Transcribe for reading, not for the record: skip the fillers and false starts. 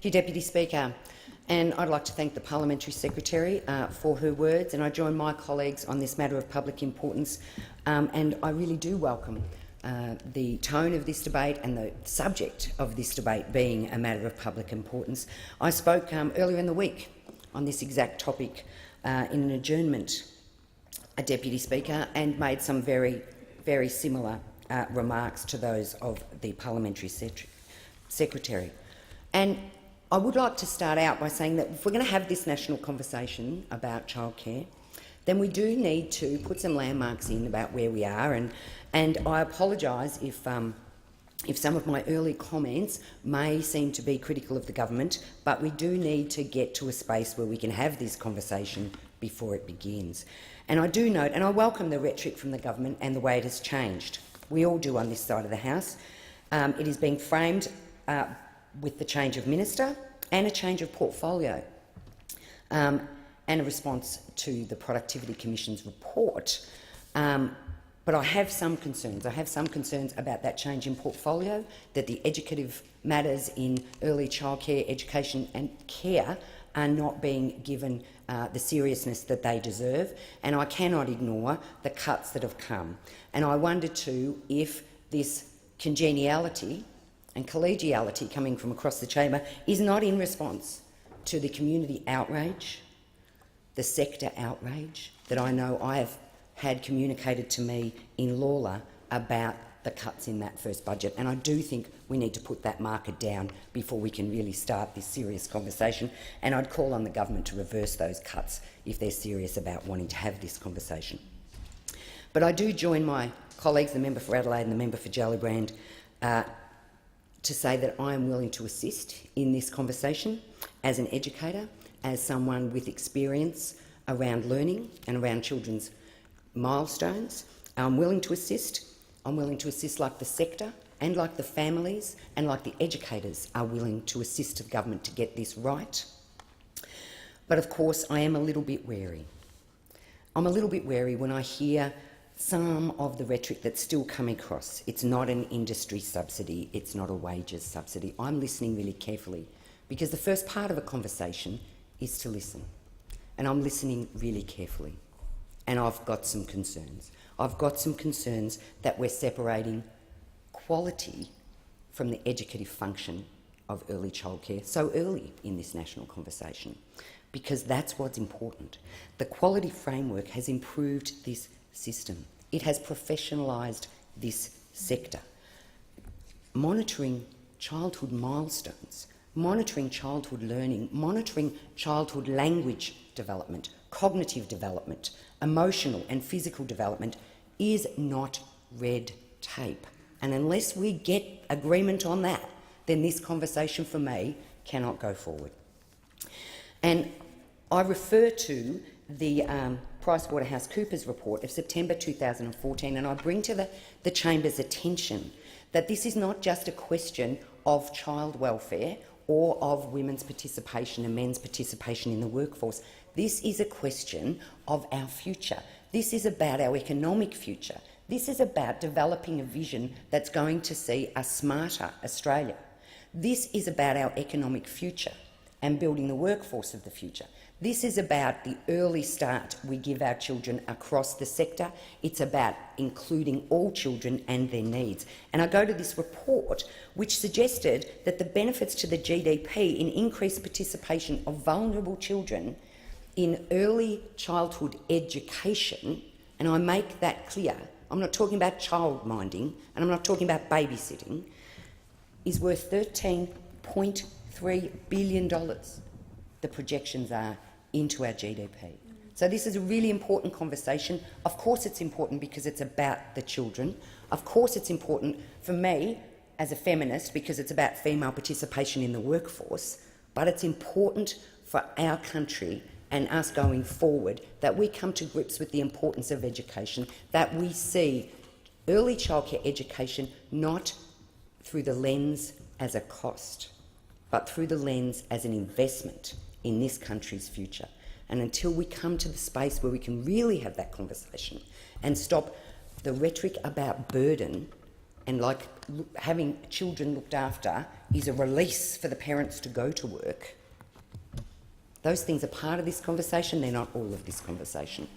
you, Deputy Speaker. And I'd like to thank the Parliamentary Secretary for her words, and I join my colleagues on this matter of public importance. And I really do welcome the tone of this debate and the subject of this debate being a matter of public importance. I spoke earlier in the week on this exact topic in an adjournment, Deputy Speaker, and made some very, very similar remarks to those of the Parliamentary Secretary. And I would like to start out by saying that if we're going to have this national conversation about childcare, then we do need to put some landmarks in about where we are. And I apologise if some of my early comments may seem to be critical of the government, but we do need to get to a space where we can have this conversation before it begins. And I do note, and I welcome the rhetoric from the government and the way it has changed. We all do on this side of the House. It is being framed with the change of minister and a change of portfolio and a response to the Productivity Commission's report. But I have some concerns. I have some concerns about that change in portfolio, that the educative matters in early childcare, education and care are not being given the seriousness that they deserve, and I cannot ignore the cuts that have come. And I wonder too if this congeniality and collegiality coming from across the chamber is not in response to the community outrage, the sector outrage that I know I have had communicated to me in Lawler about the cuts in that first budget. And I do think we need to put that marker down before we can really start this serious conversation. And I'd call on the government to reverse those cuts if they're serious about wanting to have this conversation. But I do join my colleagues, the member for Adelaide and the member for Gellibrand, to say that I am willing to assist in this conversation as an educator, as someone with experience around learning and around children's milestones. I'm willing to assist. I'm willing to assist like the sector and like the families and like the educators are willing to assist the government to get this right. But of course, I am a little bit wary. I'm a little bit wary when I hear some of the rhetoric that's still coming across. It's not an industry subsidy, it's not a wages subsidy. I'm listening really carefully because the first part of a conversation is to listen. And I'm listening really carefully. And I've got some concerns. I've got some concerns that we're separating quality from the educative function of early childcare so early in this national conversation, because that's what's important. The quality framework has improved this system. It has professionalised this sector. Monitoring childhood milestones, monitoring childhood learning, monitoring childhood language development, cognitive development, emotional and physical development is not red tape. And unless we get agreement on that, then this conversation for me cannot go forward. And I refer to the PricewaterhouseCoopers report of September 2014, and I bring to the Chamber's attention that this is not just a question of child welfare or of women's participation and men's participation in the workforce. This is a question of our future. This is about our economic future. This is about developing a vision that's going to see a smarter Australia. This is about our economic future and building the workforce of the future. This is about the early start we give our children across the sector. It's about including all children and their needs. And I go to this report which suggested that the benefits to the GDP in increased participation of vulnerable children in early childhood education, and I make that clear, I'm not talking about childminding and I'm not talking about babysitting, is worth $13.3 billion. The projections are into our GDP. So this is a really important conversation. Of course it's important because it's about the children. Of course it's important for me as a feminist because it's about female participation in the workforce, but it's important for our country and us going forward that we come to grips with the importance of education, that we see early childcare education not through the lens as a cost, but through the lens as an investment in this country's future. And until we come to the space where we can really have that conversation and stop the rhetoric about burden and like having children looked after is a release for the parents to go to work. Those things are part of this conversation, they're not all of this conversation.